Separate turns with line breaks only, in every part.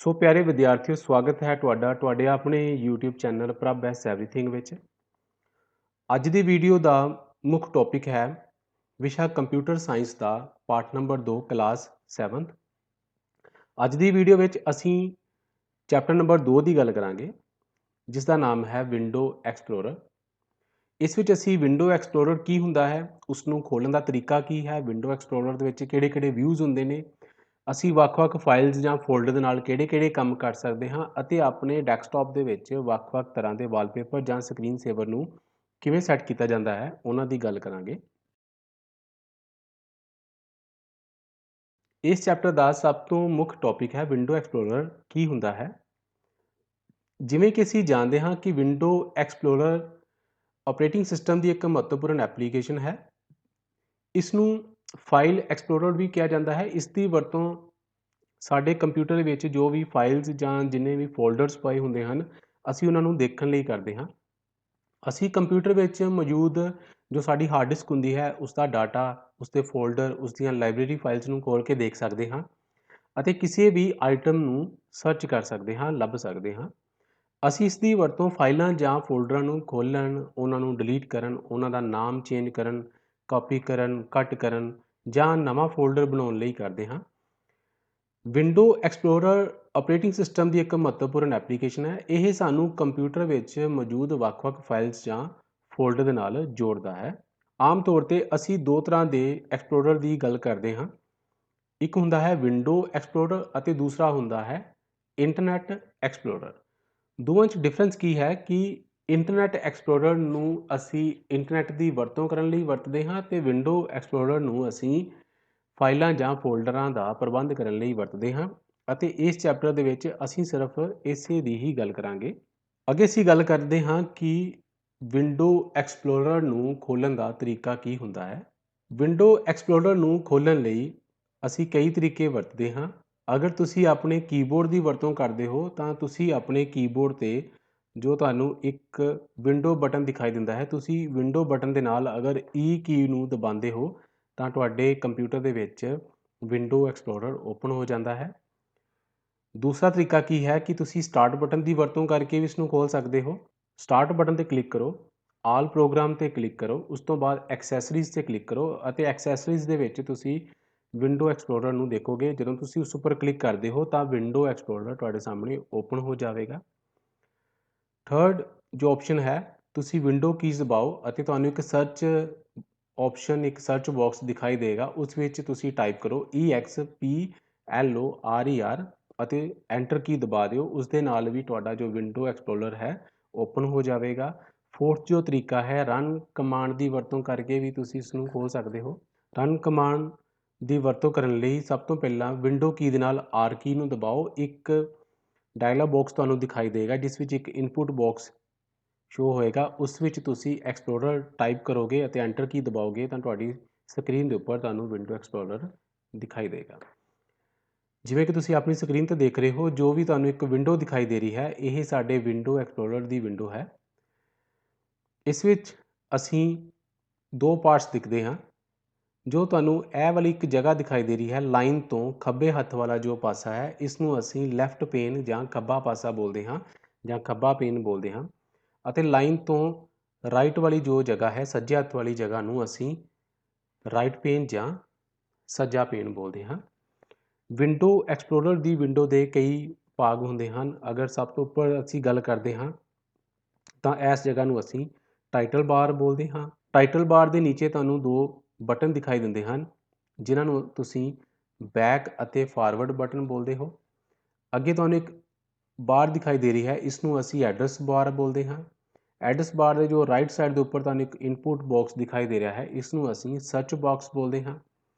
ਸੋ ਪਿਆਰੇ ਵਿਦਿਆਰਥੀਓ, ਸਵਾਗਤ ਹੈ ਤੁਹਾਡੇ ਆਪਣੇ YouTube ਚੈਨਲ ਪ੍ਰਭ ਐਸ ਐਵਰੀਥਿੰਗ ਵਿੱਚ। ਅੱਜ ਦੀ ਵੀਡੀਓ ਦਾ ਮੁੱਖ ਟੌਪਿਕ ਹੈ ਵਿਸ਼ਾ ਕੰਪਿਊਟਰ ਸਾਇੰਸ ਦਾ ਪਾਠ ਨੰਬਰ 2 ਕਲਾਸ 7th। ਅੱਜ ਦੀ ਵੀਡੀਓ ਵਿੱਚ ਅਸੀਂ ਚੈਪਟਰ ਨੰਬਰ 2 ਦੀ ਗੱਲ ਕਰਾਂਗੇ, ਜਿਸ ਦਾ ਨਾਮ ਹੈ ਵਿੰਡੋ ਐਕਸਪਲੋਰਰ। ਇਸ ਵਿੱਚ ਅਸੀਂ ਵਿੰਡੋ ਐਕਸਪਲੋਰਰ ਕੀ ਹੁੰਦਾ ਹੈ, ਉਸ ਨੂੰ ਖੋਲ੍ਹਣ ਦਾ ਤਰੀਕਾ ਕੀ ਹੈ, ਵਿੰਡੋ ਐਕਸਪਲੋਰਰ ਦੇ ਵਿੱਚ ਕਿਹੜੇ ਵਿਊਜ਼ ਹੁੰਦੇ ਨੇ, ਅਸੀਂ ਵੱਖ-ਵੱਖ ਫਾਈਲਸ ਜਾਂ ਫੋਲਡਰ ਦੇ ਨਾਲ ਕਿਹੜੇ ਕੰਮ ਕਰ ਸਕਦੇ ਹਾਂ ਅਤੇ ਆਪਣੇ ਡੈਸਕਟਾਪ ਦੇ ਵਿੱਚ ਵੱਖ-ਵੱਖ ਤਰ੍ਹਾਂ ਦੇ ਵਾਲਪੇਪਰ ਜਾਂ ਸਕਰੀਨ ਸੇਵਰ ਨੂੰ ਕਿਵੇਂ ਸੈੱਟ ਕੀਤਾ ਜਾਂਦਾ ਹੈ, ਉਹਨਾਂ ਦੀ ਗੱਲ ਕਰਾਂਗੇ। ਇਸ ਚੈਪਟਰ ਦਾ ਸਭ ਤੋਂ ਮੁੱਖ ਟੌਪਿਕ ਹੈ ਵਿੰਡੋ ਐਕਸਪਲੋਰਰ ਕੀ ਹੁੰਦਾ ਹੈ। ਜਿਵੇਂ ਕਿ ਅਸੀਂ ਜਾਣਦੇ ਹਾਂ ਕਿ ਵਿੰਡੋ ਐਕਸਪਲੋਰਰ ਆਪਰੇਟਿੰਗ ਸਿਸਟਮ ਦੀ ਇੱਕ ਮਹੱਤਵਪੂਰਨ ਐਪਲੀਕੇਸ਼ਨ ਹੈ। ਇਸ ਨੂੰ ਫਾਈਲ ਐਕਸਪਲੋਰਰ ਵੀ ਕਿਹਾ ਜਾਂਦਾ ਹੈ। ਇਸ ਦੀ ਵਰਤੋਂ ਸਾਡੇ ਕੰਪਿਊਟਰ ਵਿੱਚ ਜੋ ਵੀ ਫਾਈਲਸ ਜਾਂ ਜਿੰਨੇ ਵੀ ਫੋਲਡਰਸ ਪਏ ਹੁੰਦੇ ਹਨ, ਅਸੀਂ ਉਹਨਾਂ ਨੂੰ ਦੇਖਣ ਲਈ ਕਰਦੇ ਹਾਂ। ਅਸੀਂ ਕੰਪਿਊਟਰ ਵਿੱਚ ਮੌਜੂਦ ਜੋ ਸਾਡੀ ਹਾਰਡ ਡਿਸਕ ਹੁੰਦੀ ਹੈ, ਉਸ ਦਾ ਡਾਟਾ, ਉਸ ਦੇ ਫੋਲਡਰ, ਉਸ ਦੀਆਂ ਲਾਇਬ੍ਰੇਰੀ ਫਾਈਲਸ ਨੂੰ ਖੋਲ੍ਹ ਕੇ ਦੇਖ ਸਕਦੇ ਹਾਂ ਅਤੇ ਕਿਸੇ ਵੀ ਆਈਟਮ ਨੂੰ ਸਰਚ ਕਰ ਸਕਦੇ ਹਾਂ, ਲੱਭ ਸਕਦੇ ਹਾਂ। ਅਸੀਂ ਇਸ ਦੀ ਵਰਤੋਂ ਫਾਈਲਾਂ ਜਾਂ ਫੋਲਡਰਾਂ ਨੂੰ ਖੋਲ੍ਹਣ, ਉਹਨਾਂ ਨੂੰ ਡਿਲੀਟ ਕਰਨ, ਉਹਨਾਂ ਦਾ ਨਾਮ ਚੇਂਜ ਕਰਨ, ਕਾਪੀ ਕਰਨ, ਕੱਟ ਕਰਨ ਜਾਂ ਨਵਾਂ ਫੋਲਡਰ ਬਣਾਉਣ ਲਈ ਕਰਦੇ ਹਾਂ। ਵਿੰਡੋ ਐਕਸਪਲੋਰਰ ਆਪਰੇਟਿੰਗ ਸਿਸਟਮ ਦੀ ਇੱਕ ਮਹੱਤਵਪੂਰਨ ਐਪਲੀਕੇਸ਼ਨ ਹੈ। ਇਹ ਸਾਨੂੰ ਕੰਪਿਊਟਰ ਵਿੱਚ ਮੌਜੂਦ ਵੱਖ-ਵੱਖ ਫਾਈਲਸ ਜਾਂ ਫੋਲਡਰ ਦੇ ਨਾਲ ਜੋੜਦਾ ਹੈ। ਆਮ ਤੌਰ 'ਤੇ ਅਸੀਂ ਦੋ ਤਰ੍ਹਾਂ ਦੇ ਐਕਸਪਲੋਰਰ ਦੀ ਗੱਲ ਕਰਦੇ ਹਾਂ। ਇੱਕ ਹੁੰਦਾ ਹੈ ਵਿੰਡੋ ਐਕਸਪਲੋਰਰ ਅਤੇ ਦੂਸਰਾ ਹੁੰਦਾ ਹੈ ਇੰਟਰਨੈਟ ਐਕਸਪਲੋਰਰ। ਦੋਵਾਂ 'ਚ ਡਿਫਰੈਂਸ ਕੀ ਹੈ ਕਿ ਇੰਟਰਨੈਟ ਐਕਸਪਲੋਰਰ ਨੂੰ ਅਸੀਂ ਇੰਟਰਨੈਟ ਦੀ ਵਰਤੋਂ ਕਰਨ ਲਈ ਵਰਤਦੇ ਹਾਂ ਅਤੇ ਵਿੰਡੋ ਐਕਸਪਲੋਰਰ ਨੂੰ ਅਸੀਂ ਫਾਈਲਾਂ ਜਾਂ ਫੋਲਡਰਾਂ ਦਾ ਪ੍ਰਬੰਧ ਕਰਨ ਲਈ ਵਰਤਦੇ ਹਾਂ ਅਤੇ ਇਸ ਚੈਪਟਰ ਦੇ ਵਿੱਚ ਅਸੀਂ ਸਿਰਫ ਇਸੇ ਦੀ ਹੀ ਗੱਲ ਕਰਾਂਗੇ। ਅੱਗੇ ਅਸੀਂ ਗੱਲ ਕਰਦੇ ਹਾਂ ਕਿ ਵਿੰਡੋ ਐਕਸਪਲੋਰਰ ਨੂੰ ਖੋਲ੍ਹਣ ਦਾ ਤਰੀਕਾ ਕੀ ਹੁੰਦਾ ਹੈ। ਵਿੰਡੋ ਐਕਸਪਲੋਰਰ ਨੂੰ ਖੋਲ੍ਹਣ ਲਈ ਅਸੀਂ ਕਈ ਤਰੀਕੇ ਵਰਤਦੇ ਹਾਂ। ਅਗਰ ਤੁਸੀਂ ਆਪਣੇ ਕੀਬੋਰਡ ਦੀ ਵਰਤੋਂ ਕਰਦੇ ਹੋ ਤਾਂ ਤੁਸੀਂ ਆਪਣੇ ਕੀਬੋਰਡ 'ਤੇ ਜੋ ਤੁਹਾਨੂੰ ਇੱਕ ਵਿੰਡੋ ਬਟਨ ਦਿਖਾਈ ਦਿੰਦਾ ਹੈ, ਤੁਸੀਂ ਵਿੰਡੋ ਬਟਨ ਦੇ ਨਾਲ ਅਗਰ ਈ ਕੀ ਨੂੰ ਦਬਾਉਂਦੇ ਹੋ ਤਾਂ ਤੁਹਾਡੇ ਕੰਪਿਊਟਰ ਦੇ ਵਿੱਚ ਵਿੰਡੋ ਐਕਸਪਲੋਰਰ ਓਪਨ ਹੋ ਜਾਂਦਾ ਹੈ। ਦੂਸਰਾ ਤਰੀਕਾ ਕੀ ਹੈ ਕਿ ਤੁਸੀਂ ਸਟਾਰਟ ਬਟਨ ਦੀ ਵਰਤੋਂ ਕਰਕੇ ਵੀ ਇਸ ਨੂੰ ਖੋਲ੍ਹ ਸਕਦੇ ਹੋ। ਸਟਾਰਟ ਬਟਨ 'ਤੇ ਕਲਿੱਕ ਕਰੋ, ਆਲ ਪ੍ਰੋਗਰਾਮ 'ਤੇ ਕਲਿੱਕ ਕਰੋ, ਉਸ ਤੋਂ ਬਾਅਦ ਐਕਸੈਸਰੀਜ਼ 'ਤੇ ਕਲਿੱਕ ਕਰੋ ਅਤੇ ਐਕਸੈਸਰੀਜ਼ ਦੇ ਵਿੱਚ ਤੁਸੀਂ ਵਿੰਡੋ ਐਕਸਪਲੋਰਰ ਨੂੰ ਦੇਖੋਗੇ। ਜਦੋਂ ਤੁਸੀਂ ਉਸ ਉੱਪਰ ਕਲਿੱਕ ਕਰਦੇ ਹੋ ਤਾਂ ਵਿੰਡੋ ਐਕਸਪਲੋਰਰ ਤੁਹਾਡੇ ਸਾਹਮਣੇ ਓਪਨ ਹੋ ਜਾਵੇਗਾ। ਥਰਡ ਜੋ ਆਪਸ਼ਨ ਹੈ, ਤੁਸੀਂ ਵਿੰਡੋ ਕੀਜ਼ ਦਬਾਓ ਅਤੇ ਤੁਹਾਨੂੰ ਇੱਕ ਸਰਚ ਆਪਸ਼ਨ, ਇੱਕ ਸਰਚ ਬਾਕਸ ਦਿਖਾਈ ਦੇਗਾ। ਉਸ ਵਿੱਚ ਤੁਸੀਂ ਟਾਈਪ ਕਰੋ EXPLORER ਅਤੇ ਐਂਟਰ ਕੀ ਦਬਾ ਦਿਓ। ਉਸ ਦੇ ਨਾਲ ਵੀ ਤੁਹਾਡਾ ਜੋ ਵਿੰਡੋ ਐਕਸਪਲੋਰਰ ਹੈ ਓਪਨ ਹੋ ਜਾਵੇਗਾ। ਫੋਰਥ ਜੋ ਤਰੀਕਾ ਹੈ, ਰਨ ਕਮਾਂਡ ਦੀ ਵਰਤੋਂ ਕਰਕੇ ਵੀ ਤੁਸੀਂ ਇਸ ਨੂੰ ਖੋਲ੍ਹ ਸਕਦੇ ਹੋ। ਰਨ ਕਮਾਂਡ ਦੀ ਵਰਤੋਂ ਕਰਨ ਲਈ ਸਭ ਤੋਂ ਪਹਿਲਾਂ ਵਿੰਡੋ ਕੀ ਦੇ ਨਾਲ ਆਰ ਕੀ ਨੂੰ ਦਬਾਓ। ਇੱਕ ਡਾਇਲਾਗ ਬਾਕਸ ਤੁਹਾਨੂੰ ਦਿਖਾਈ ਦੇਗਾ ਜਿਸ ਵਿੱਚ ਇੱਕ ਇਨਪੁਟ ਬਾਕਸ ਸ਼ੋ ਹੋਏਗਾ। ਉਸ ਵਿੱਚ ਤੁਸੀਂ ਐਕਸਪਲੋਰਰ ਟਾਈਪ ਕਰੋਗੇ ਅਤੇ ਐਂਟਰ ਕੀ ਦਬਾਓਗੇ ਤਾਂ ਤੁਹਾਡੀ ਸਕਰੀਨ ਦੇ ਉੱਪਰ ਤੁਹਾਨੂੰ ਵਿੰਡੋ ਐਕਸਪਲੋਰਰ ਦਿਖਾਈ ਦੇਗਾ। ਜਿਵੇਂ ਕਿ ਤੁਸੀਂ ਆਪਣੀ ਸਕਰੀਨ 'ਤੇ ਦੇਖ ਰਹੇ ਹੋ, ਜੋ ਵੀ ਤੁਹਾਨੂੰ ਇੱਕ ਵਿੰਡੋ ਦਿਖਾਈ ਦੇ ਰਹੀ ਹੈ, ਇਹ ਸਾਡੇ ਵਿੰਡੋ ਐਕਸਪਲੋਰਰ ਦੀ ਵਿੰਡੋ ਹੈ। ਇਸ ਵਿੱਚ ਅਸੀਂ ਦੋ ਪਾਰਟਸ ਦਿਖਦੇ ਹਾਂ। ਜੋ ਤੁਹਾਨੂੰ ਇਹ ਵਾਲੀ ਇੱਕ ਜਗ੍ਹਾ ਦਿਖਾਈ ਦੇ ਰਹੀ ਹੈ, ਲਾਈਨ ਤੋਂ ਖੱਬੇ ਹੱਥ ਵਾਲਾ ਜੋ ਪਾਸਾ ਹੈ, ਇਸ ਨੂੰ ਅਸੀਂ ਲੈਫਟ ਪੇਨ ਜਾਂ ਖੱਬਾ ਪਾਸਾ ਬੋਲਦੇ ਹਾਂ ਜਾਂ ਖੱਬਾ ਪੇਨ ਬੋਲਦੇ ਹਾਂ ਅਤੇ ਲਾਈਨ ਤੋਂ ਰਾਈਟ ਵਾਲੀ ਜੋ ਜਗ੍ਹਾ ਹੈ, ਸੱਜੇ ਹੱਥ ਵਾਲੀ ਜਗ੍ਹਾ ਨੂੰ ਅਸੀਂ ਰਾਈਟ ਪੇਨ ਜਾਂ ਸੱਜਾ ਪੇਨ ਬੋਲਦੇ ਹਾਂ। ਵਿੰਡੋ ਐਕਸਪਲੋਰਰ ਦੀ ਵਿੰਡੋ ਦੇ ਕਈ ਭਾਗ ਹੁੰਦੇ ਹਨ। ਅਗਰ ਸਭ ਤੋਂ ਉੱਪਰ ਅਸੀਂ ਗੱਲ ਕਰਦੇ ਹਾਂ ਤਾਂ ਇਸ ਜਗ੍ਹਾ ਨੂੰ ਅਸੀਂ ਟਾਈਟਲ ਬਾਰ ਬੋਲਦੇ ਹਾਂ। ਟਾਈਟਲ ਬਾਰ ਦੇ ਨੀਚੇ ਤੁਹਾਨੂੰ ਦੋ ਬਟਨ ਦਿਖਾਈ ਦਿੰਦੇ ਹਨ, ਜਿਨ੍ਹਾਂ ਨੂੰ ਤੁਸੀਂ ਬੈਕ ਅਤੇ ਫਾਰਵਰਡ ਬਟਨ ਬੋਲਦੇ ਹੋ। ਅੱਗੇ ਤੁਹਾਨੂੰ ਇੱਕ ਬਾਰ ਦਿਖਾਈ ਦੇ ਰਹੀ ਹੈ, ਇਸ ਨੂੰ ਅਸੀਂ ਐਡਰੈਸ ਬਾਰ ਬੋਲਦੇ ਹਾਂ। ਐਡਰੈਸ ਬਾਰ ਦੇ ਜੋ ਰਾਈਟ ਸਾਈਡ ਦੇ ਉੱਪਰ ਤੁਹਾਨੂੰ ਇੱਕ ਇਨਪੁਟ ਬਾਕਸ ਦਿਖਾਈ ਦੇ ਰਿਹਾ ਹੈ, ਇਸ ਨੂੰ ਅਸੀਂ ਸਰਚ ਬਾਕਸ ਬੋਲਦੇ ਹਾਂ।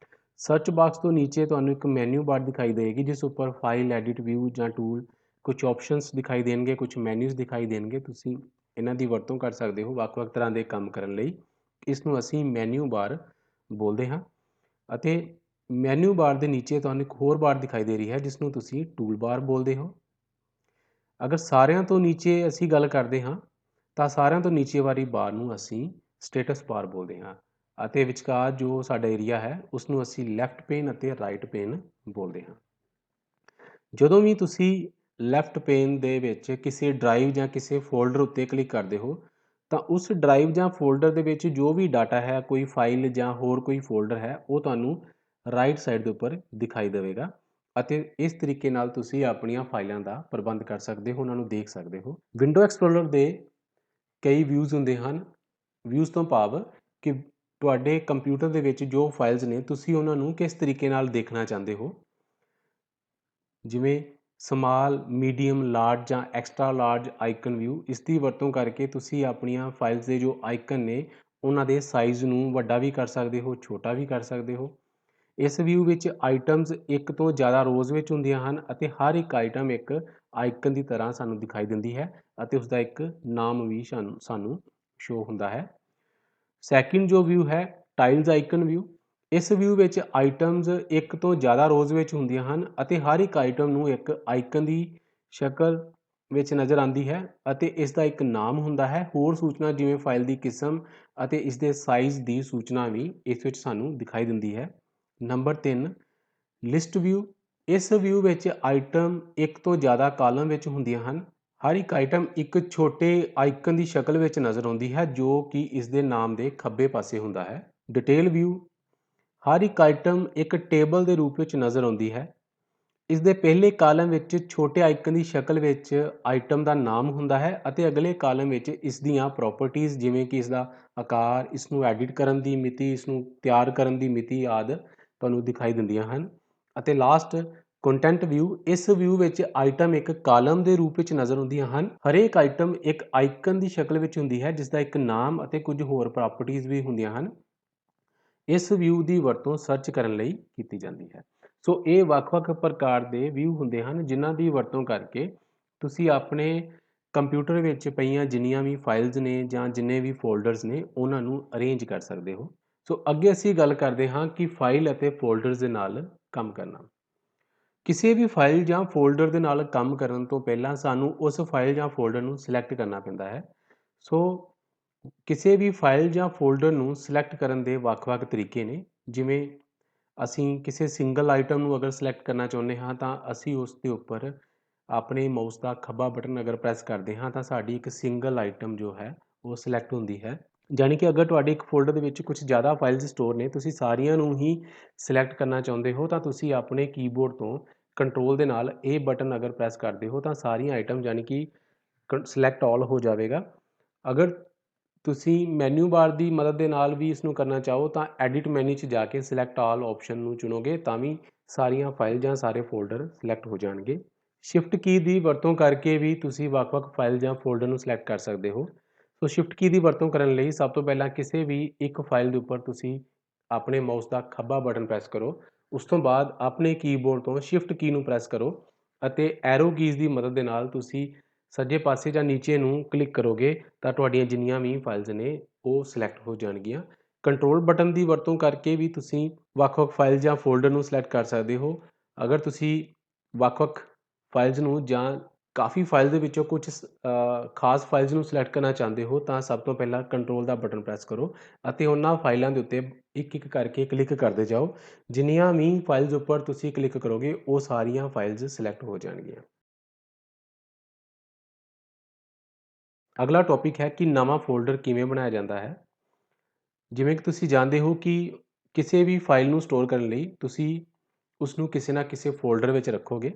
ਸਰਚ ਬਾਕਸ ਤੋਂ ਨੀਚੇ ਤੁਹਾਨੂੰ ਇੱਕ ਮੈਨਿਊ ਬਾਰ ਦਿਖਾਈ ਦੇਗੀ, ਜਿਸ ਉੱਪਰ ਫਾਈਲ, ਐਡਿਟ, ਵਿਊ ਜਾਂ ਟੂਲ ਕੁਝ ਆਪਸ਼ਨਸ ਦਿਖਾਈ ਦੇਣਗੇ, ਕੁਝ ਮੈਨਿਊਜ਼ ਦਿਖਾਈ ਦੇਣਗੇ। ਤੁਸੀਂ ਇਹਨਾਂ ਦੀ ਵਰਤੋਂ ਕਰ ਸਕਦੇ ਹੋ ਵੱਖ-ਵੱਖ ਤਰ੍ਹਾਂ ਦੇ ਕੰਮ ਕਰਨ ਲਈ। ਇਸ ਨੂੰ ਅਸੀਂ ਮੈਨਿਊ ਬਾਰ ਬੋਲਦੇ ਹਾਂ ਅਤੇ ਮੈਨਿਊ ਬਾਰ ਦੇ ਨੀਚੇ ਤੁਹਾਨੂੰ ਇੱਕ ਹੋਰ ਬਾਰ ਦਿਖਾਈ ਦੇ ਰਹੀ ਹੈ, ਜਿਸ ਨੂੰ ਤੁਸੀਂ ਟੂਲ ਬਾਰ ਬੋਲਦੇ ਹੋ। ਅਗਰ ਸਾਰਿਆਂ ਤੋਂ ਨੀਚੇ ਅਸੀਂ ਗੱਲ ਕਰਦੇ ਹਾਂ ਤਾਂ ਸਾਰਿਆਂ ਤੋਂ ਨੀਚੇ ਵਾਲੀ ਬਾਰ ਨੂੰ ਅਸੀਂ ਸਟੇਟਸ ਬਾਰ ਬੋਲਦੇ ਹਾਂ ਅਤੇ ਵਿਚਕਾਰ ਜੋ ਸਾਡਾ ਏਰੀਆ ਹੈ, ਉਸ ਨੂੰ ਅਸੀਂ ਲੈਫਟ ਪੇਨ ਅਤੇ ਰਾਈਟ ਪੇਨ ਬੋਲਦੇ ਹਾਂ। ਜਦੋਂ ਵੀ ਤੁਸੀਂ ਲੈਫਟ ਪੇਨ ਦੇ ਵਿੱਚ ਕਿਸੇ ਡਰਾਈਵ ਜਾਂ ਕਿਸੇ ਫੋਲਡਰ ਉੱਤੇ ਕਲਿੱਕ ਕਰਦੇ ਹੋ ਤਾਂ ਉਸ ਡਰਾਈਵ ਜਾਂ ਫੋਲਡਰ ਦੇ ਵਿੱਚ ਜੋ ਵੀ ਡਾਟਾ ਹੈ, ਕੋਈ ਫਾਈਲ ਜਾਂ ਹੋਰ ਕੋਈ ਫੋਲਡਰ ਹੈ, ਉਹ ਤੁਹਾਨੂੰ ਰਾਈਟ ਸਾਈਡ ਦੇ ਉੱਪਰ ਦਿਖਾਈ ਦੇਵੇਗਾ ਅਤੇ ਇਸ ਤਰੀਕੇ ਨਾਲ ਤੁਸੀਂ ਆਪਣੀਆਂ ਫਾਈਲਾਂ ਦਾ ਪ੍ਰਬੰਧ ਕਰ ਸਕਦੇ ਹੋ, ਉਹਨਾਂ ਨੂੰ ਦੇਖ ਸਕਦੇ ਹੋ। ਵਿੰਡੋ ਐਕਸਪਲੋਰਰ ਦੇ ਕਈ ਵਿਊਜ਼ ਹੁੰਦੇ ਹਨ। ਵਿਊਜ਼ ਤੋਂ ਭਾਵ ਕਿ ਤੁਹਾਡੇ ਕੰਪਿਊਟਰ ਦੇ ਵਿੱਚ ਜੋ ਫਾਈਲਸ ਨੇ ਤੁਸੀਂ ਉਹਨਾਂ ਨੂੰ ਕਿਸ ਤਰੀਕੇ ਨਾਲ ਦੇਖਣਾ ਚਾਹੁੰਦੇ ਹੋ, ਜਿਵੇਂ ਸਮਾਲ, ਮੀਡੀਅਮ, ਲਾਰਜ ਜਾਂ ਐਕਸਟਰਾ ਲਾਰਜ ਆਈਕਨ ਵਿਊ। ਇਸ ਦੀ ਵਰਤੋਂ ਕਰਕੇ ਤੁਸੀਂ ਆਪਣੀਆਂ ਫਾਈਲਸ ਦੇ ਜੋ ਆਈਕਨ ਨੇ ਉਹਨਾਂ ਦੇ ਸਾਈਜ਼ ਨੂੰ ਵੱਡਾ ਵੀ ਕਰ ਸਕਦੇ ਹੋ, ਛੋਟਾ ਵੀ ਕਰ ਸਕਦੇ ਹੋ। ਇਸ ਵਿਊ ਵਿੱਚ ਆਈਟਮਸ ਇੱਕ ਤੋਂ ਜ਼ਿਆਦਾ ਰੋਜ਼ ਵਿੱਚ ਹੁੰਦੀਆਂ ਹਨ ਅਤੇ ਹਰ ਇੱਕ ਆਈਟਮ ਇੱਕ ਆਈਕਨ ਦੀ ਤਰ੍ਹਾਂ ਸਾਨੂੰ ਦਿਖਾਈ ਦਿੰਦੀ ਹੈ ਅਤੇ ਉਸਦਾ ਇੱਕ ਨਾਮ ਵੀ ਸਾਨੂੰ ਸ਼ੋ ਹੁੰਦਾ ਹੈ। ਸੈਕਿੰਡ ਜੋ ਵਿਊ ਹੈ, ਟਾਈਲਸ ਆਈਕਨ ਵਿਊ। ਇਸ ਵਿਊ ਵਿੱਚ ਆਈਟਮਸ ਇੱਕ ਤੋਂ ਜ਼ਿਆਦਾ ਰੋਜ਼ ਵਿੱਚ ਹੁੰਦੀਆਂ ਹਨ ਅਤੇ ਹਰ ਇੱਕ ਆਈਟਮ ਨੂੰ ਇੱਕ ਆਈਕਨ ਦੀ ਸ਼ਕਲ ਵਿੱਚ ਨਜ਼ਰ ਆਉਂਦੀ ਹੈ ਅਤੇ ਇਸ ਦਾ ਇੱਕ ਨਾਮ ਹੁੰਦਾ ਹੈ। ਹੋਰ ਸੂਚਨਾ ਜਿਵੇਂ ਫਾਈਲ ਦੀ ਕਿਸਮ ਅਤੇ ਇਸ ਦੇ ਸਾਈਜ਼ ਦੀ ਸੂਚਨਾ ਵੀ ਇਸ ਵਿੱਚ ਸਾਨੂੰ ਦਿਖਾਈ ਦਿੰਦੀ ਹੈ। Number 3, list view. ਇਸ ਵਿਊ ਵਿੱਚ ਆਈਟਮ ਇੱਕ ਤੋਂ ਜ਼ਿਆਦਾ ਕਾਲਮ ਵਿੱਚ ਹੁੰਦੀਆਂ ਹਨ। ਹਰ ਇੱਕ ਆਈਟਮ ਇੱਕ ਛੋਟੇ ਆਈਕਨ ਦੀ ਸ਼ਕਲ ਵਿੱਚ ਨਜ਼ਰ ਆਉਂਦੀ ਹੈ ਜੋ ਕਿ ਇਸ ਦੇ ਨਾਮ ਦੇ ਖੱਬੇ ਪਾਸੇ ਹੁੰਦਾ ਹੈ। Detail view. ਹਰ ਇੱਕ ਆਈਟਮ ਇੱਕ ਟੇਬਲ ਦੇ ਰੂਪ ਵਿੱਚ ਨਜ਼ਰ ਆਉਂਦੀ ਹੈ। ਇਸ ਦੇ ਪਹਿਲੇ ਕਾਲਮ ਵਿੱਚ ਛੋਟੇ ਆਈਕਨ ਦੀ ਸ਼ਕਲ ਵਿੱਚ ਆਈਟਮ ਦਾ ਨਾਮ ਹੁੰਦਾ ਹੈ ਅਤੇ ਅਗਲੇ ਕਾਲਮ ਵਿੱਚ ਇਸ ਦੀਆਂ ਪ੍ਰੋਪਰਟੀਜ਼ ਜਿਵੇਂ ਕਿ ਇਸ ਦਾ ਆਕਾਰ, ਇਸ ਨੂੰ ਐਡਿਟ ਕਰਨ ਦੀ ਮਿਤੀ, ਇਸ ਨੂੰ ਤਿਆਰ ਕਰਨ ਦੀ ਮਿਤੀ ਆਦਿ ਤੁਹਾਨੂੰ ਦਿਖਾਈ ਦਿੰਦੀਆਂ ਹਨ। ਅਤੇ ਲਾਸਟ, ਕੰਟੈਂਟ ਵਿਊ। ਇਸ ਵਿਊ ਵਿੱਚ ਆਈਟਮ ਇੱਕ ਕਾਲਮ ਦੇ ਰੂਪ ਵਿੱਚ ਨਜ਼ਰ ਆਉਂਦੀਆਂ ਹਨ। ਹਰੇਕ ਆਈਟਮ ਇੱਕ ਆਈਕਨ ਦੀ ਸ਼ਕਲ ਵਿੱਚ ਹੁੰਦੀ ਹੈ ਜਿਸ ਦਾ ਇੱਕ ਨਾਮ ਅਤੇ ਕੁਝ ਹੋਰ ਪ੍ਰੋਪਰਟੀਜ਼ ਵੀ ਹੁੰਦੀਆਂ ਹਨ। ਇਸ ਵਿਊ ਦੀ ਵਰਤੋਂ ਸਰਚ ਕਰਨ ਲਈ ਕੀਤੀ ਜਾਂਦੀ ਹੈ। ਸੋ ਇਹ ਵੱਖ-ਵੱਖ ਪ੍ਰਕਾਰ ਦੇ ਵਿਊ ਹੁੰਦੇ ਹਨ ਜਿਨ੍ਹਾਂ ਦੀ ਵਰਤੋਂ ਕਰਕੇ ਤੁਸੀਂ ਆਪਣੇ ਕੰਪਿਊਟਰ ਵਿੱਚ ਪਈਆਂ ਜਿੰਨੀਆਂ ਵੀ ਫਾਈਲਸ ਨੇ ਜਾਂ ਜਿੰਨੇ ਵੀ ਫੋਲਡਰਸ ਨੇ ਉਹਨਾਂ ਨੂੰ ਅਰੇਂਜ ਕਰ ਸਕਦੇ ਹੋ। ਸੋ ਅੱਗੇ ਅਸੀਂ ਗੱਲ ਕਰਦੇ ਹਾਂ ਕਿ ਫਾਈਲ ਅਤੇ ਫੋਲਡਰਸ ਦੇ ਨਾਲ ਕੰਮ ਕਰਨਾ। ਕਿਸੇ ਵੀ ਫਾਈਲ ਜਾਂ ਫੋਲਡਰ ਦੇ ਨਾਲ ਕੰਮ ਕਰਨ ਤੋਂ ਪਹਿਲਾਂ ਸਾਨੂੰ ਉਸ ਫਾਈਲ ਜਾਂ ਫੋਲਡਰ ਨੂੰ ਸਿਲੈਕਟ ਕਰਨਾ ਪੈਂਦਾ ਹੈ। ਸੋ ਕਿਸੇ ਵੀ ਫਾਈਲ ਜਾਂ ਫੋਲਡਰ ਨੂੰ ਸਿਲੈਕਟ ਕਰਨ ਦੇ ਵੱਖ-ਵੱਖ ਤਰੀਕੇ ਨੇ। ਜਿਵੇਂ ਅਸੀਂ ਕਿਸੇ ਸਿੰਗਲ ਆਈਟਮ ਨੂੰ ਅਗਰ ਸਿਲੈਕਟ ਕਰਨਾ ਚਾਹੁੰਦੇ ਹਾਂ ਤਾਂ ਅਸੀਂ ਉਸ ਦੇ ਉੱਪਰ ਆਪਣੇ ਮਾਊਸ ਦਾ ਖੱਬਾ ਬਟਨ ਅਗਰ ਪ੍ਰੈਸ ਕਰਦੇ ਹਾਂ ਤਾਂ ਸਾਡੀ ਇੱਕ ਸਿੰਗਲ ਆਈਟਮ ਜੋ ਹੈ ਉਹ ਸਿਲੈਕਟ ਹੁੰਦੀ ਹੈ। ਜਾਣੀ ਕਿ ਅਗਰ ਤੁਹਾਡੇ ਇੱਕ ਫੋਲਡਰ ਦੇ ਵਿੱਚ ਕੁਝ ਜ਼ਿਆਦਾ ਫਾਈਲਸ ਸਟੋਰ ਨੇ, ਤੁਸੀਂ ਸਾਰੀਆਂ ਨੂੰ ਹੀ ਸਿਲੈਕਟ ਕਰਨਾ ਚਾਹੁੰਦੇ ਹੋ ਤਾਂ ਤੁਸੀਂ ਆਪਣੇ ਕੀਬੋਰਡ ਤੋਂ ਕੰਟਰੋਲ ਦੇ ਨਾਲ ਇਹ ਬਟਨ ਅਗਰ ਪ੍ਰੈਸ ਕਰਦੇ ਹੋ ਤਾਂ ਸਾਰੀਆਂ ਆਈਟਮ ਜਾਣੀ ਕਿ ਸਿਲੈਕਟ ਆਲ ਹੋ ਜਾਵੇਗਾ। ਅਗਰ ਤੁਸੀਂ ਮੈਨੂ ਬਾਰ ਦੀ ਮਦਦ ਦੇ ਨਾਲ ਵੀ ਇਸ ਨੂੰ ਕਰਨਾ ਚਾਹੋ ਤਾਂ ਐਡਿਟ ਮੈਨੂ 'ਚ ਜਾ ਕੇ ਸਿਲੈਕਟ ਆਲ ਆਪਸ਼ਨ ਨੂੰ ਚੁਣੋਗੇ ਤਾਂ ਵੀ ਸਾਰੀਆਂ ਫਾਈਲ ਜਾਂ ਸਾਰੇ ਫੋਲਡਰ ਸਿਲੈਕਟ ਹੋ ਜਾਣਗੇ। ਸ਼ਿਫਟ ਕੀ ਦੀ ਵਰਤੋਂ ਕਰਕੇ ਵੀ ਤੁਸੀਂ ਵੱਖ-ਵੱਖ ਫਾਈਲ ਜਾਂ ਫੋਲਡਰ ਨੂੰ ਸਿਲੈਕਟ ਕਰ ਸਕਦੇ ਹੋ। ਸੋ ਸ਼ਿਫਟ ਕੀ ਦੀ ਵਰਤੋਂ ਕਰਨ ਲਈ ਸਭ ਤੋਂ ਪਹਿਲਾਂ ਕਿਸੇ ਵੀ ਇੱਕ ਫਾਈਲ ਦੇ ਉੱਪਰ ਤੁਸੀਂ ਆਪਣੇ ਮਾਊਸ ਦਾ ਖੱਬਾ ਬਟਨ ਪ੍ਰੈਸ ਕਰੋ। ਉਸ ਤੋਂ ਬਾਅਦ ਆਪਣੇ ਕੀਬੋਰਡ ਤੋਂ ਸ਼ਿਫਟ ਕੀ ਨੂੰ ਪ੍ਰੈਸ ਕਰੋ ਅਤੇ ਐਰੋ ਕੀਜ਼ ਦੀ ਮਦਦ ਦੇ ਨਾਲ ਤੁਸੀਂ ਸੱਜੇ ਪਾਸੇ ਜਾਂ ਨੀਚੇ ਨੂੰ ਕਲਿੱਕ ਕਰੋਗੇ ਤਾਂ ਤੁਹਾਡੀਆਂ ਜਿੰਨੀਆਂ ਵੀ ਫਾਈਲਸ ਨੇ ਉਹ ਸਿਲੈਕਟ ਹੋ ਜਾਣਗੀਆਂ। ਕੰਟਰੋਲ ਬਟਨ ਦੀ ਵਰਤੋਂ ਕਰਕੇ ਵੀ ਤੁਸੀਂ ਵੱਖ-ਵੱਖ ਫਾਈਲ ਜਾਂ ਫੋਲਡਰ ਨੂੰ ਸਿਲੈਕਟ ਕਰ ਸਕਦੇ ਹੋ। ਅਗਰ ਤੁਸੀਂ ਵੱਖ-ਵੱਖ ਫਾਈਲਸ ਨੂੰ ਜਾਂ ਕਾਫੀ ਫਾਈਲ ਦੇ ਵਿੱਚੋਂ ਕੁਝ ਖਾਸ ਫਾਈਲਸ ਨੂੰ ਸਿਲੈਕਟ ਕਰਨਾ ਚਾਹੁੰਦੇ ਹੋ ਤਾਂ ਸਭ ਤੋਂ ਪਹਿਲਾਂ ਕੰਟਰੋਲ ਦਾ ਬਟਨ ਪ੍ਰੈਸ ਕਰੋ ਅਤੇ ਉਹਨਾਂ ਫਾਈਲਾਂ ਦੇ ਉੱਤੇ ਇੱਕ-ਇੱਕ ਕਰਕੇ ਕਲਿੱਕ ਕਰਦੇ ਜਾਓ। ਜਿੰਨੀਆਂ ਵੀ ਫਾਈਲਸ ਉੱਪਰ ਤੁਸੀਂ ਕਲਿੱਕ ਕਰੋਗੇ ਉਹ ਸਾਰੀਆਂ ਫਾਈਲਸ ਸਿਲੈਕਟ ਹੋ ਜਾਣਗੀਆਂ। ਅਗਲਾ ਟੌਪਿਕ ਹੈ ਕਿ ਨਵਾਂ ਫੋਲਡਰ ਕਿਵੇਂ ਬਣਾਇਆ ਜਾਂਦਾ ਹੈ। ਜਿਵੇਂ ਕਿ ਤੁਸੀਂ ਜਾਣਦੇ ਹੋ ਕਿ ਕਿਸੇ ਵੀ ਫਾਈਲ ਨੂੰ ਸਟੋਰ ਕਰਨ ਲਈ ਤੁਸੀਂ ਉਸ ਨੂੰ ਕਿਸੇ ਨਾ ਕਿਸੇ ਫੋਲਡਰ ਵਿੱਚ ਰੱਖੋਗੇ।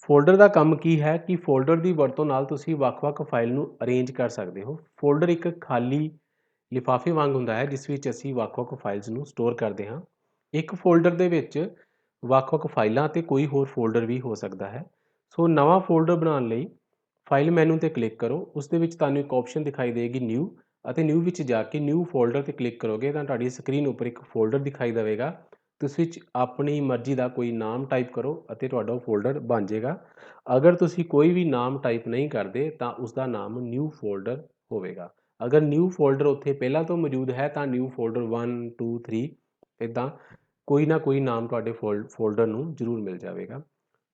ਫੋਲਡਰ ਦਾ ਕੰਮ ਕੀ ਹੈ ਕਿ ਫੋਲਡਰ ਦੀ ਵਰਤੋਂ ਨਾਲ ਤੁਸੀਂ ਵੱਖ-ਵੱਖ ਫਾਈਲ ਨੂੰ ਅਰੇਂਜ ਕਰ ਸਕਦੇ ਹੋ। ਫੋਲਡਰ ਇੱਕ ਖਾਲੀ ਲਿਫਾਫੇ ਵਾਂਗ ਹੁੰਦਾ ਹੈ ਜਿਸ ਵਿੱਚ ਅਸੀਂ ਵੱਖ-ਵੱਖ ਫਾਈਲਸ ਨੂੰ ਸਟੋਰ ਕਰਦੇ ਹਾਂ। ਇੱਕ ਫੋਲਡਰ ਦੇ ਵਿੱਚ ਵੱਖ-ਵੱਖ ਫਾਈਲਾਂ ਅਤੇ ਕੋਈ ਹੋਰ ਫੋਲਡਰ ਵੀ ਹੋ ਸਕਦਾ ਹੈ। ਸੋ ਨਵਾਂ ਫੋਲਡਰ ਬਣਾਉਣ ਲਈ ਫਾਈਲ ਮੈਨੂ 'ਤੇ ਕਲਿੱਕ ਕਰੋ। ਉਸ ਦੇ ਵਿੱਚ ਤੁਹਾਨੂੰ ਇੱਕ ਆਪਸ਼ਨ ਦਿਖਾਈ ਦੇਗੀ ਨਿਊ ਅਤੇ ਨਿਊ ਵਿੱਚ ਜਾ ਕੇ ਨਿਊ ਫੋਲਡਰ 'ਤੇ ਕਲਿੱਕ ਕਰੋਗੇ ਤਾਂ ਤੁਹਾਡੀ ਸਕਰੀਨ ਉੱਪਰ ਇੱਕ ਫੋਲਡਰ ਦਿਖਾਈ ਦੇਵੇਗਾ। ਤੁਸੀਂ ਵਿੱਚ ਆਪਣੀ ਮਰਜ਼ੀ ਦਾ ਕੋਈ ਨਾਮ ਟਾਈਪ ਕਰੋ ਅਤੇ ਤੁਹਾਡਾ ਉਹ ਫੋਲਡਰ ਬਣ ਜਾਏਗਾ। ਅਗਰ ਤੁਸੀਂ ਕੋਈ ਵੀ ਨਾਮ ਟਾਈਪ ਨਹੀਂ ਕਰਦੇ ਤਾਂ ਉਸ ਦਾ ਨਾਮ ਨਿਊ ਫੋਲਡਰ ਹੋਵੇਗਾ। ਅਗਰ ਨਿਊ ਫੋਲਡਰ ਉੱਥੇ ਪਹਿਲਾਂ ਤੋਂ ਮੌਜੂਦ ਹੈ ਤਾਂ ਨਿਊ ਫੋਲਡਰ 1 2 3 ਇੱਦਾਂ ਕੋਈ ਨਾ ਕੋਈ ਨਾਮ ਤੁਹਾਡੇ ਫੋਲਡਰ ਨੂੰ ਜ਼ਰੂਰ ਮਿਲ ਜਾਵੇਗਾ।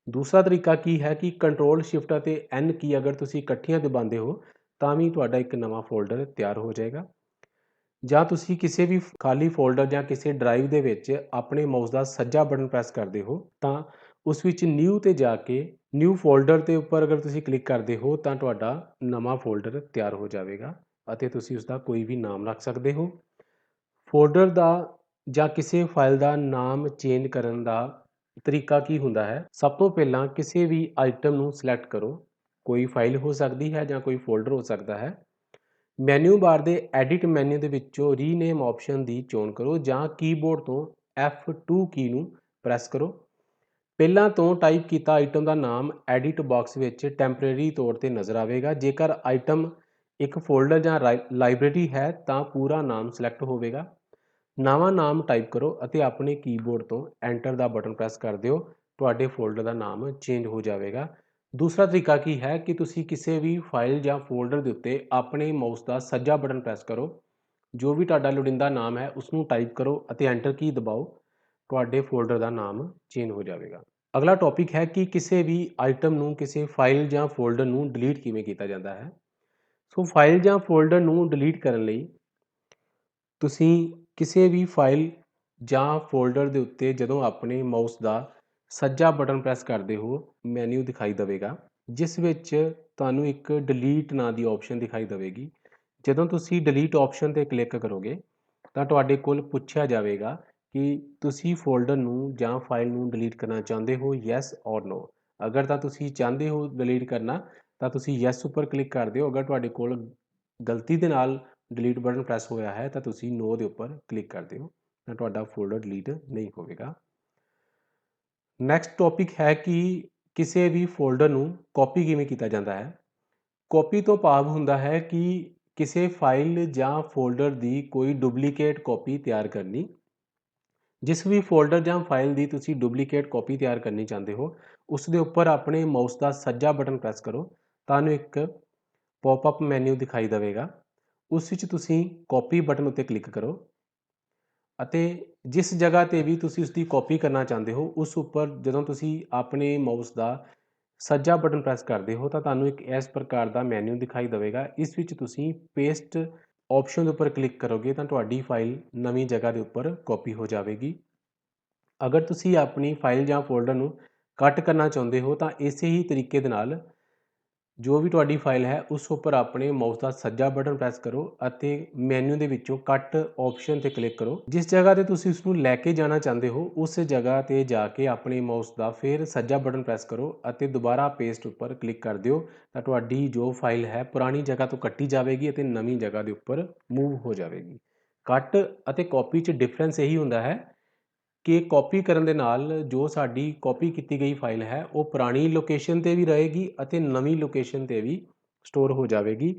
ਦੂਸਰਾ ਤਰੀਕਾ ਕੀ ਹੈ ਕਿ ਕੰਟਰੋਲ ਸ਼ਿਫਟ ਅਤੇ ਐਨ ਕੀ ਅਗਰ ਤੁਸੀਂ ਇਕੱਠੀਆਂ ਦਬਾਉਂਦੇ ਹੋ ਤਾਂ ਵੀ ਤੁਹਾਡਾ ਇੱਕ ਨਵਾਂ ਫੋਲਡਰ ਤਿਆਰ ਹੋ ਜਾਏਗਾ। ਜਾਂ ਤੁਸੀਂ ਕਿਸੇ ਵੀ ਖਾਲੀ ਫੋਲਡਰ ਜਾਂ ਕਿਸੇ ਡਰਾਈਵ ਦੇ ਵਿੱਚ ਆਪਣੇ ਮਾਊਸ ਦਾ ਸੱਜਾ ਬਟਨ ਪ੍ਰੈਸ ਕਰਦੇ ਹੋ ਤਾਂ ਉਸ ਵਿੱਚ ਨਿਊ 'ਤੇ ਜਾ ਕੇ ਨਿਊ ਫੋਲਡਰ ਦੇ ਉੱਪਰ ਅਗਰ ਤੁਸੀਂ ਕਲਿੱਕ ਕਰਦੇ ਹੋ ਤਾਂ ਤੁਹਾਡਾ ਨਵਾਂ ਫੋਲਡਰ ਤਿਆਰ ਹੋ ਜਾਵੇਗਾ ਅਤੇ ਤੁਸੀਂ ਉਸ ਦਾ ਕੋਈ ਵੀ ਨਾਮ ਰੱਖ ਸਕਦੇ ਹੋ। ਫੋਲਡਰ ਦਾ ਜਾਂ ਕਿਸੇ ਫਾਈਲ ਦਾ ਨਾਮ ਚੇਂਜ ਕਰਨ ਦਾ ਤਰੀਕਾ ਕੀ ਹੁੰਦਾ ਹੈ? ਸਭ ਤੋਂ ਪਹਿਲਾਂ ਕਿਸੇ ਵੀ ਆਈਟਮ ਨੂੰ ਸਿਲੈਕਟ ਕਰੋ। ਕੋਈ ਫਾਈਲ ਹੋ ਸਕਦੀ ਹੈ ਜਾਂ ਕੋਈ ਫੋਲਡਰ ਹੋ ਸਕਦਾ ਹੈ। ਮੈਨੂ ਬਾਰ ਦੇ ਐਡਿਟ ਮੈਨੂ ਦੇ ਵਿੱਚੋਂ ਰੀਨੇਮ ਆਪਸ਼ਨ ਦੀ ਚੋਣ ਕਰੋ ਜਾਂ ਕੀਬੋਰਡ ਤੋਂ F2 ਕੀ ਨੂੰ ਪ੍ਰੈਸ ਕਰੋ। ਪਹਿਲਾਂ ਤੋਂ ਟਾਈਪ ਕੀਤਾ ਆਈਟਮ ਦਾ ਨਾਮ ਐਡਿਟ ਬਾਕਸ ਵਿੱਚ ਟੈਂਪਰੇਰੀ ਤੌਰ ਤੇ ਨਜ਼ਰ ਆਵੇਗਾ। ਜੇਕਰ ਆਈਟਮ ਇੱਕ ਫੋਲਡਰ ਜਾਂ ਲਾਇਬ੍ਰੇਰੀ ਹੈ ਤਾਂ ਪੂਰਾ ਨਾਮ ਸਿਲੈਕਟ ਹੋਵੇਗਾ। ਨਵਾਂ ਨਾਮ ਟਾਈਪ ਕਰੋ ਅਤੇ ਆਪਣੇ ਕੀਬੋਰਡ ਤੋਂ ਐਂਟਰ ਦਾ ਬਟਨ ਪ੍ਰੈਸ ਕਰ ਦਿਓ। ਤੁਹਾਡੇ ਫੋਲਡਰ ਦਾ ਨਾਮ ਚੇਂਜ ਹੋ ਜਾਵੇਗਾ। ਦੂਸਰਾ ਤਰੀਕਾ ਕੀ ਹੈ ਕਿ ਤੁਸੀਂ ਕਿਸੇ ਵੀ ਫਾਈਲ ਜਾਂ ਫੋਲਡਰ ਦੇ ਉੱਤੇ ਆਪਣੇ ਮਾਊਸ ਦਾ ਸੱਜਾ ਬਟਨ ਪ੍ਰੈਸ ਕਰੋ। ਜੋ ਵੀ ਤੁਹਾਡਾ ਲੋੜੀਂਦਾ ਨਾਮ ਹੈ ਉਸ ਨੂੰ ਟਾਈਪ ਕਰੋ ਅਤੇ ਐਂਟਰ ਕੀ ਦਬਾਓ। ਤੁਹਾਡੇ ਫੋਲਡਰ ਦਾ ਨਾਮ ਚੇਂਜ ਹੋ ਜਾਵੇਗਾ। ਅਗਲਾ ਟੌਪਿਕ ਹੈ ਕਿ ਕਿਸੇ ਵੀ ਆਈਟਮ ਨੂੰ ਕਿਸੇ ਫਾਈਲ ਜਾਂ ਫੋਲਡਰ ਨੂੰ ਡਿਲੀਟ ਕਿਵੇਂ ਕੀਤਾ ਜਾਂਦਾ ਹੈ। ਸੋ ਫਾਈਲ ਜਾਂ ਫੋਲਡਰ ਨੂੰ ਡਿਲੀਟ ਕਰਨ ਲਈ ਤੁਸੀਂ ਕਿਸੇ ਵੀ ਫਾਈਲ ਜਾਂ ਫੋਲਡਰ ਦੇ ਉੱਤੇ ਜਦੋਂ ਆਪਣੇ ਮਾਊਸ ਦਾ ਸੱਜਾ ਬਟਨ ਪ੍ਰੈਸ ਕਰਦੇ ਹੋ ਮੈਨੂ ਦਿਖਾਈ ਦੇਵੇਗਾ ਜਿਸ ਵਿੱਚ ਤੁਹਾਨੂੰ ਇੱਕ ਡਿਲੀਟ ਨਾਂ ਦੀ ਆਪਸ਼ਨ ਦਿਖਾਈ ਦੇਵੇਗੀ। ਜਦੋਂ ਤੁਸੀਂ ਡਿਲੀਟ ਆਪਸ਼ਨ ਤੇ ਕਲਿੱਕ ਕਰੋਗੇ ਤਾਂ ਤੁਹਾਡੇ ਕੋਲ ਪੁੱਛਿਆ ਜਾਵੇਗਾ ਕਿ ਤੁਸੀਂ ਫੋਲਡਰ ਨੂੰ ਜਾਂ ਫਾਈਲ ਨੂੰ ਡਿਲੀਟ ਕਰਨਾ ਚਾਹੁੰਦੇ ਹੋ ਯੈਸ ਔਰ ਨੋ। ਅਗਰ ਤਾਂ ਤੁਸੀਂ ਚਾਹੁੰਦੇ ਹੋ ਡਿਲੀਟ ਕਰਨਾ ਤਾਂ ਤੁਸੀਂ ਯੈਸ ਉੱਪਰ ਕਲਿੱਕ ਕਰ ਦਿਓ। ਅਗਰ ਤੁਹਾਡੇ ਕੋਲ ਗਲਤੀ ਦੇ ਨਾਲ ਡਿਲੀਟ ਬਟਨ ਪ੍ਰੈਸ ਹੋਇਆ ਹੈ ਤਾਂ ਤੁਸੀਂ ਨੋ ਦੇ ਉੱਪਰ ਕਲਿੱਕ ਕਰ ਦਿਓ ਤਾਂ ਤੁਹਾਡਾ ਫੋਲਡਰ ਡਿਲੀਟ ਨਹੀਂ ਹੋਵੇਗਾ। ਨੈਕਸਟ ਟੌਪਿਕ ਹੈ ਕਿ ਕਿਸੇ ਵੀ ਫੋਲਡਰ ਨੂੰ ਕਾਪੀ ਕਿਵੇਂ ਕੀਤਾ ਜਾਂਦਾ ਹੈ। ਕਾਪੀ ਤੋਂ ਭਾਵ ਹੁੰਦਾ ਹੈ ਕਿ ਕਿਸੇ ਫਾਈਲ ਜਾਂ ਫੋਲਡਰ ਦੀ ਕੋਈ ਡੁਪਲੀਕੇਟ ਕਾਪੀ ਤਿਆਰ ਕਰਨੀ। ਜਿਸ ਵੀ ਫੋਲਡਰ ਜਾਂ ਫਾਈਲ ਦੀ ਤੁਸੀਂ ਡੁਪਲੀਕੇਟ ਕਾਪੀ ਤਿਆਰ ਕਰਨੀ ਚਾਹੁੰਦੇ ਹੋ ਉਸ ਦੇ ਉੱਪਰ ਆਪਣੇ ਮਾਊਸ ਦਾ ਸੱਜਾ ਬਟਨ ਪ੍ਰੈਸ ਕਰੋ। ਤੁਹਾਨੂੰ ਇੱਕ ਪੌਪਅਪ ਮੈਨੂ ਦਿਖਾਈ ਦੇਵੇਗਾ। ਉਸ ਵਿੱਚ ਤੁਸੀਂ ਕਾਪੀ ਬਟਨ ਉੱਤੇ ਕਲਿੱਕ ਕਰੋ ਅਤੇ ਜਿਸ ਜਗ੍ਹਾ 'ਤੇ ਵੀ ਤੁਸੀਂ ਉਸਦੀ ਕਾਪੀ ਕਰਨਾ ਚਾਹੁੰਦੇ ਹੋ ਉਸ ਉੱਪਰ ਜਦੋਂ ਤੁਸੀਂ ਆਪਣੇ ਮਾਊਸ ਦਾ ਸੱਜਾ ਬਟਨ ਪ੍ਰੈਸ ਕਰਦੇ ਹੋ ਤਾਂ ਤੁਹਾਨੂੰ ਇੱਕ ਇਸ ਪ੍ਰਕਾਰ ਦਾ ਮੈਨੂ ਦਿਖਾਈ ਦੇਵੇਗਾ। ਇਸ ਵਿੱਚ ਤੁਸੀਂ ਪੇਸਟ ਆਪਸ਼ਨ ਦੇ ਉੱਪਰ ਕਲਿੱਕ ਕਰੋਗੇ ਤਾਂ ਤੁਹਾਡੀ ਫਾਈਲ ਨਵੀਂ ਜਗ੍ਹਾ ਦੇ ਉੱਪਰ ਕਾਪੀ ਹੋ ਜਾਵੇਗੀ। ਅਗਰ ਤੁਸੀਂ ਆਪਣੀ ਫਾਈਲ ਜਾਂ ਫੋਲਡਰ ਨੂੰ ਕੱਟ ਕਰਨਾ ਚਾਹੁੰਦੇ ਹੋ ਤਾਂ ਇਸੇ ਹੀ ਤਰੀਕੇ ਦੇ ਨਾਲ ਜੋ ਵੀ ਤੁਹਾਡੀ ਫਾਈਲ ਹੈ ਉਸ ਉੱਪਰ ਆਪਣੇ ਮਾਊਸ ਦਾ ਸੱਜਾ ਬਟਨ ਪ੍ਰੈਸ ਕਰੋ ਅਤੇ ਮੈਨੂ ਦੇ ਵਿੱਚੋਂ ਕੱਟ ਆਪਸ਼ਨ ਤੇ ਕਲਿੱਕ ਕਰੋ। ਜਿਸ ਜਗ੍ਹਾ ਤੇ ਤੁਸੀਂ ਉਸ ਨੂੰ ਲੈ ਕੇ ਜਾਣਾ ਚਾਹੁੰਦੇ ਹੋ ਉਸ ਜਗ੍ਹਾ ਤੇ ਜਾ ਕੇ ਆਪਣੇ ਮਾਊਸ ਦਾ ਫਿਰ ਸੱਜਾ ਬਟਨ ਪ੍ਰੈਸ ਕਰੋ ਅਤੇ ਦੁਬਾਰਾ ਪੇਸਟ ਉੱਪਰ ਕਲਿੱਕ ਕਰ ਦਿਓ ਤਾਂ ਤੁਹਾਡੀ ਜੋ ਫਾਈਲ ਹੈ ਪੁਰਾਣੀ ਜਗ੍ਹਾ ਤੋਂ ਕੱਟੀ ਜਾਵੇਗੀ ਅਤੇ ਨਵੀਂ ਜਗ੍ਹਾ ਦੇ ਉੱਪਰ ਮੂਵ ਹੋ ਜਾਵੇਗੀ। ਕੱਟ ਅਤੇ ਕਾਪੀ 'ਚ ਡਿਫਰੈਂਸ ਇਹੀ ਹੁੰਦਾ ਹੈ ਕਿ ਕਾਪੀ ਕਰਨ ਦੇ ਨਾਲ ਜੋ ਸਾਡੀ ਕਾਪੀ ਕੀਤੀ ਗਈ ਫਾਈਲ ਹੈ ਉਹ ਪੁਰਾਣੀ ਲੋਕੇਸ਼ਨ 'ਤੇ ਵੀ ਰਹੇਗੀ ਅਤੇ ਨਵੀਂ ਲੋਕੇਸ਼ਨ 'ਤੇ ਵੀ ਸਟੋਰ ਹੋ ਜਾਵੇਗੀ।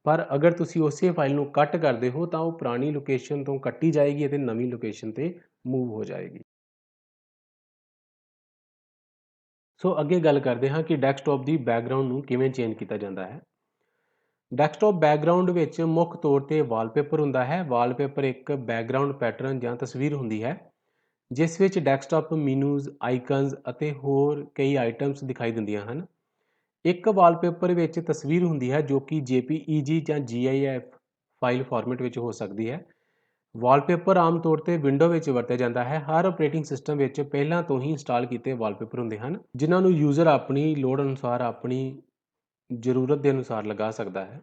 ਪਰ ਅਗਰ ਤੁਸੀਂ ਉਸੇ ਫਾਈਲ ਨੂੰ ਕੱਟ ਕਰਦੇ ਹੋ ਤਾਂ ਉਹ ਪੁਰਾਣੀ ਲੋਕੇਸ਼ਨ ਤੋਂ ਕੱਟੀ ਜਾਏਗੀ ਅਤੇ ਨਵੀਂ ਲੋਕੇਸ਼ਨ 'ਤੇ ਮੂਵ ਹੋ ਜਾਏਗੀ। ਸੋ ਅੱਗੇ ਗੱਲ ਕਰਦੇ ਹਾਂ ਕਿ ਡੈਸਕਟਾਪ ਦੀ ਬੈਕਗਰਾਊਂਡ ਨੂੰ ਕਿਵੇਂ ਚੇਂਜ ਕੀਤਾ ਜਾਂਦਾ ਹੈ। ਡੈਸਕਟਾਪ ਬੈਕਗਰਾਊਂਡ ਵਿੱਚ ਮੁੱਖ ਤੌਰ 'ਤੇ ਵਾਲਪੇਪਰ ਹੁੰਦਾ ਹੈ। ਵਾਲਪੇਪਰ ਇੱਕ ਬੈਕਗਰਾਊਂਡ ਪੈਟਰਨ ਜਾਂ ਤਸਵੀਰ ਹੁੰਦੀ ਹੈ ਜਿਸ ਵਿੱਚ ਡੈਸਕਟਾਪ ਮੀਨੂਜ਼ ਆਈਕਨਜ਼ ਅਤੇ ਹੋਰ ਕਈ ਆਈਟਮਸ ਦਿਖਾਈ ਦਿੰਦੀਆਂ ਹਨ। ਇੱਕ ਵਾਲਪੇਪਰ ਵਿੱਚ ਤਸਵੀਰ ਹੁੰਦੀ ਹੈ ਜੋ ਕਿ JPEG ਜਾਂ GIF ਫਾਈਲ ਫਾਰਮੈਟ ਵਿੱਚ ਹੋ ਸਕਦੀ ਹੈ। ਵਾਲਪੇਪਰ ਆਮ ਤੌਰ ਤੇ ਵਿੰਡੋ ਵਿੱਚ ਵਰਤਿਆ ਜਾਂਦਾ ਹੈ। ਹਰ ਆਪਰੇਟਿੰਗ ਸਿਸਟਮ ਵਿੱਚ ਪਹਿਲਾਂ ਤੋਂ ਹੀ ਇੰਸਟਾਲ ਕੀਤੇ ਵਾਲਪੇਪਰ ਹੁੰਦੇ ਹਨ ਜਿਨ੍ਹਾਂ ਨੂੰ ਯੂਜ਼ਰ ਆਪਣੀ ਲੋੜ ਅਨੁਸਾਰ ਆਪਣੀ ਜ਼ਰੂਰਤ ਦੇ ਅਨੁਸਾਰ ਲਗਾ ਸਕਦਾ ਹੈ।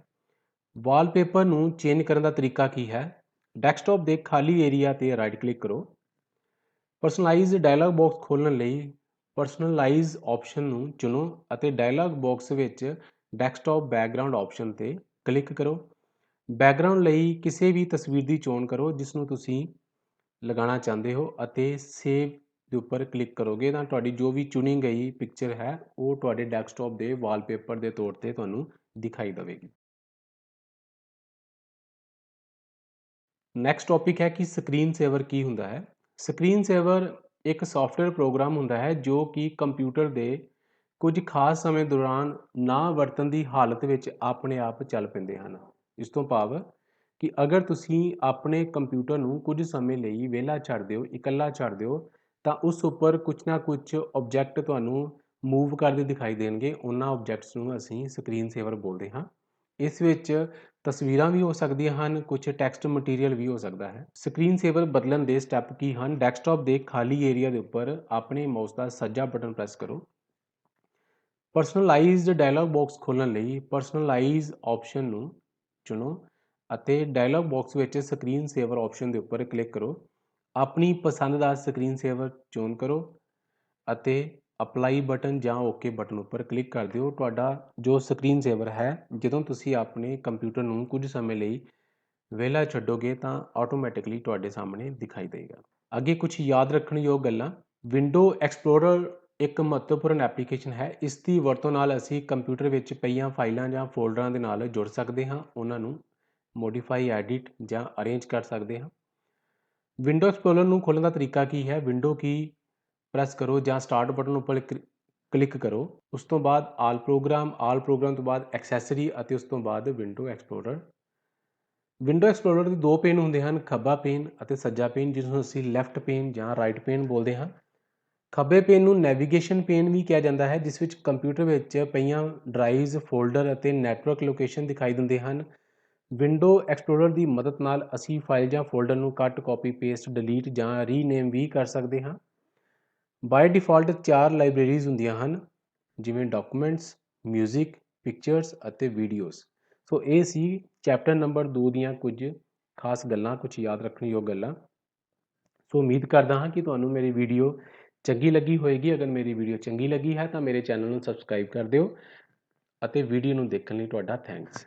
ਵਾਲਪੇਪਰ ਨੂੰ ਚੇਂਜ ਕਰਨ ਦਾ ਤਰੀਕਾ ਕੀ ਹੈ? ਡੈਸਕਟਾਪ ਦੇ ਖਾਲੀ ਏਰੀਆ ਤੇ ਰਾਈਟ ਕਲਿੱਕ ਕਰੋ। ਪਰਸਨਲਾਈਜ਼ ਡਾਇਲੌਗ ਬਾਕਸ ਖੋਲ੍ਹਣ ਲਈ ਪਰਸਨਲਾਈਜ਼ ਆਪਸ਼ਨ ਨੂੰ ਚੁਣੋ ਅਤੇ ਡਾਇਲੌਗ ਬਾਕਸ ਵਿੱਚ ਡੈਸਕਟਾਪ ਬੈਕਗਰਾਊਂਡ ਆਪਸ਼ਨ ਤੇ ਕਲਿੱਕ ਕਰੋ। ਬੈਕਗਰਾਊਂਡ ਲਈ ਕਿਸੇ ਵੀ ਤਸਵੀਰ ਦੀ ਚੋਣ ਕਰੋ ਜਿਸ ਨੂੰ ਤੁਸੀਂ ਲਗਾਉਣਾ ਚਾਹੁੰਦੇ ਹੋ ਅਤੇ ਸੇਵ ਦੇ ਉੱਪਰ ਕਲਿੱਕ ਕਰੋਗੇ ਤਾਂ ਤੁਹਾਡੀ ਜੋ ਵੀ ਚੁਣੀ ਗਈ ਪਿਕਚਰ ਹੈ ਉਹ ਤੁਹਾਡੇ ਡੈਸਕਟਾਪ ਦੇ ਵਾਲਪੇਪਰ ਦੇ ਤੌਰ ਤੇ ਤੁਹਾਨੂੰ ਦਿਖਾਈ ਦੇਵੇਗੀ। ਨੈਕਸਟ ਟੌਪਿਕ ਹੈ ਕਿ ਸਕਰੀਨ ਸੇਵਰ ਕੀ ਹੁੰਦਾ ਹੈ। ਸਕਰੀਨ ਸੇਵਰ ਇੱਕ ਸੌਫਟਵੇਅਰ ਪ੍ਰੋਗਰਾਮ ਹੁੰਦਾ ਹੈ ਜੋ ਕਿ ਕੰਪਿਊਟਰ ਦੇ ਕੁਝ ਖਾਸ ਸਮੇਂ ਦੌਰਾਨ ਨਾ ਵਰਤਣ ਦੀ ਹਾਲਤ ਵਿੱਚ ਆਪਣੇ ਆਪ ਚੱਲ ਪੈਂਦੇ ਹਨ। ਇਸ ਤੋਂ ਭਾਵ ਕਿ ਅਗਰ ਤੁਸੀਂ ਆਪਣੇ ਕੰਪਿਊਟਰ ਨੂੰ ਕੁਝ ਸਮੇਂ ਲਈ ਵਿਹਲਾ ਛੱਡ ਦਿਓ, ਇਕੱਲਾ ਛੱਡ ਦਿਓ ਤਾਂ ਉਸ ਉੱਪਰ ਕੁਛ ਨਾ ਕੁਛ ਆਬਜੈਕਟ ਤੁਹਾਨੂੰ ਮੂਵ ਕਰਦੇ ਦਿਖਾਈ ਦੇਣਗੇ। ਉਹਨਾਂ ਆਬਜੈਕਟਸ ਨੂੰ ਅਸੀਂ ਸਕਰੀਨ ਸੇਵਰ ਬੋਲਦੇ ਹਾਂ। ਇਸ ਵਿੱਚ ਤਸਵੀਰਾਂ ਵੀ ਹੋ ਸਕਦੀਆਂ ਹਨ, ਕੁਝ ਟੈਕਸਟ ਮਟੀਰੀਅਲ ਵੀ ਹੋ ਸਕਦਾ ਹੈ। ਸਕਰੀਨ ਸੇਵਰ ਬਦਲਣ ਦੇ ਸਟੈਪ ਕੀ ਹਨ? ਡੈਸਕਟਾਪ ਦੇ ਖਾਲੀ ਏਰੀਆ ਦੇ ਉੱਪਰ ਆਪਣੇ ਮਾਊਸ ਦਾ ਸੱਜਾ ਬਟਨ ਪ੍ਰੈਸ ਕਰੋ। ਪਰਸਨਲਾਈਜ਼ਡ ਡਾਇਲੌਗ ਬਾਕਸ ਖੋਲ੍ਹਣ ਲਈ ਪਰਸਨਲਾਈਜ਼ ਆਪਸ਼ਨ ਨੂੰ ਚੁਣੋ ਅਤੇ ਡਾਇਲੌਗ ਬਾਕਸ ਵਿੱਚ ਸਕਰੀਨ ਸੇਵਰ ਆਪਸ਼ਨ ਦੇ ਉੱਪਰ ਕਲਿੱਕ ਕਰੋ। ਆਪਣੀ ਪਸੰਦ ਦਾ ਸਕਰੀਨ ਸੇਵਰ ਚੋਣ ਕਰੋ ਅਤੇ ਅਪਲਾਈ ਬਟਨ ਜਾਂ ਓਕੇ ਬਟਨ ਉੱਪਰ ਕਲਿੱਕ ਕਰ ਦਿਓ। ਤੁਹਾਡਾ ਜੋ ਸਕਰੀਨ ਸੇਵਰ ਹੈ ਜਦੋਂ ਤੁਸੀਂ ਆਪਣੇ ਕੰਪਿਊਟਰ ਨੂੰ ਕੁਝ ਸਮੇਂ ਲਈ ਵਿਹਲਾ ਛੱਡੋਗੇ ਤਾਂ ਆਟੋਮੈਟਿਕਲੀ ਤੁਹਾਡੇ ਸਾਹਮਣੇ ਦਿਖਾਈ ਦੇਗਾ। ਅੱਗੇ ਕੁਝ ਯਾਦ ਰੱਖਣ ਯੋਗ ਗੱਲਾਂ। ਵਿੰਡੋ ਐਕਸਪਲੋਰਰ ਇੱਕ ਮਹੱਤਵਪੂਰਨ ਐਪਲੀਕੇਸ਼ਨ ਹੈ। ਇਸ ਦੀ ਵਰਤੋਂ ਨਾਲ ਅਸੀਂ ਕੰਪਿਊਟਰ ਵਿੱਚ ਪਈਆਂ ਫਾਈਲਾਂ ਜਾਂ ਫੋਲਡਰਾਂ ਦੇ ਨਾਲ ਜੁੜ ਸਕਦੇ ਹਾਂ, ਉਹਨਾਂ ਨੂੰ ਮੋਡੀਫਾਈ, ਐਡਿਟ ਜਾਂ ਅਰੇਂਜ ਕਰ ਸਕਦੇ ਹਾਂ। ਵਿੰਡੋ ਐਕਸਪਲੋਰਰ ਨੂੰ ਖੋਲ੍ਹਣ ਦਾ ਤਰੀਕਾ ਕੀ ਹੈ? ਵਿੰਡੋ ਕੀ ਪ੍ਰੈਸ ਕਰੋ ਜਾਂ ਸਟਾਰਟ ਬਟਨ ਉੱਪਰ ਕਲਿੱਕ ਕਰੋ। ਉਸ ਤੋਂ ਬਾਅਦ ਆਲ ਪ੍ਰੋਗਰਾਮ ਤੋਂ ਬਾਅਦ ਐਕਸੈਸਰੀ ਅਤੇ ਉਸ ਤੋਂ ਬਾਅਦ ਵਿੰਡੋ ਐਕਸਪਲੋਰਰ। ਵਿੰਡੋ ਐਕਸਪਲੋਰਰ ਦੇ ਦੋ ਪੇਨ ਹੁੰਦੇ ਹਨ, ਖੱਬਾ ਪੇਨ ਅਤੇ ਸੱਜਾ ਪੇਨ, ਜਿਸ ਨੂੰ ਅਸੀਂ ਲੈਫਟ ਪੇਨ ਜਾਂ ਰਾਈਟ ਪੇਨ ਬੋਲਦੇ ਹਾਂ। ਖੱਬੇ ਪੇਨ ਨੂੰ ਨੈਵੀਗੇਸ਼ਨ ਪੇਨ ਵੀ ਕਿਹਾ ਜਾਂਦਾ ਹੈ, ਜਿਸ ਵਿੱਚ ਕੰਪਿਊਟਰ ਵਿੱਚ ਪਈਆਂ ਡਰਾਈਵਜ਼, ਫੋਲਡਰ ਅਤੇ ਨੈਟਵਰਕ ਲੋਕੇਸ਼ਨ ਦਿਖਾਈ ਦਿੰਦੇ ਹਨ। ਵਿੰਡੋ ਐਕਸਪਲੋਰਰ ਦੀ ਮਦਦ ਨਾਲ ਅਸੀਂ ਫਾਈਲ ਜਾਂ ਫੋਲਡਰ ਨੂੰ ਕੱਟ, ਕਾਪੀ, ਪੇਸਟ, ਡਿਲੀਟ ਜਾਂ ਰੀਨੇਮ ਵੀ ਕਰ ਸਕਦੇ ਹਾਂ। ਬਾਏ ਡਿਫਾਲਟ 4 ਲਾਇਬ੍ਰੇਰੀਜ਼ ਹੁੰਦੀਆਂ ਹਨ, ਜਿਵੇਂ ਡਾਕੂਮੈਂਟਸ, ਮਿਊਜ਼ਿਕ, ਪਿਕਚਰਸ ਅਤੇ ਵੀਡੀਓਜ਼। ਸੋ ਇਹ ਸੀ ਚੈਪਟਰ ਨੰਬਰ 2 ਦੀਆਂ ਕੁਝ ਖਾਸ ਗੱਲਾਂ, ਕੁਝ ਯਾਦ ਰੱਖਣਯੋਗ ਗੱਲਾਂ। ਸੋ ਉਮੀਦ ਕਰਦਾ ਹਾਂ ਕਿ ਤੁਹਾਨੂੰ ਮੇਰੀ ਵੀਡੀਓ ਚੰਗੀ ਲੱਗੀ ਹੋਏਗੀ। ਅਗਰ ਮੇਰੀ ਵੀਡੀਓ ਚੰਗੀ ਲੱਗੀ ਹੈ ਤਾਂ ਮੇਰੇ ਚੈਨਲ ਨੂੰ ਸਬਸਕ੍ਰਾਈਬ ਕਰ ਦਿਓ ਅਤੇ ਵੀਡੀਓ ਨੂੰ ਦੇਖਣ ਲਈ ਤੁਹਾਡਾ ਥੈਂਕਸ।